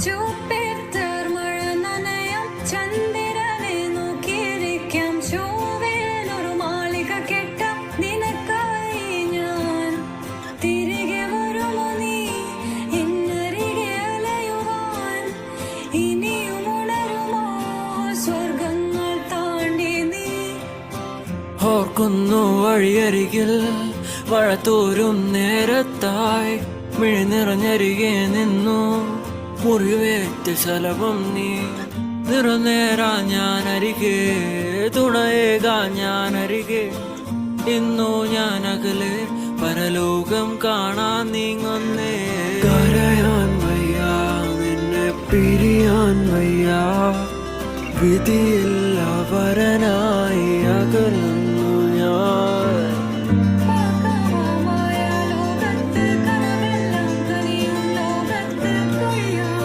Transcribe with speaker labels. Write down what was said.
Speaker 1: Jupiter മഴ നനയാം, ചന്ദ്രനെ നോക്കിയിരിക്കാം, ചൊവ്വയിലൊരു മാളിക കെട്ടാം നിനക്കായി ഞാൻ. തിരികെ വരുമോ നീ എന്നരികെ അലയുവാൻ? ഇനിയും ഉണരുമോ സ്വർഗങ്ങൾ താണ്ടി നീ?
Speaker 2: ഓർക്കുന്നു വഴിയരികിൽ മഴ തോരും നേരത്തായി മിഴി നിറഞ്ഞരികെ നിന്നു മുറിവേറ്റ ശലഭം നീ. നിറനേരാ ഞാൻ അരികെ, തുണയേകാ ഞാൻ അരികെ. ഇന്നു ഞാൻ അകലെ പരലോകം കാണാൻ നീങ്ങുന്നേ. കരയാൻ വയ്യ, നിന്നെ പിരിയാൻ വയ്യ, വിധിയില്ല വരനായി അകലെ.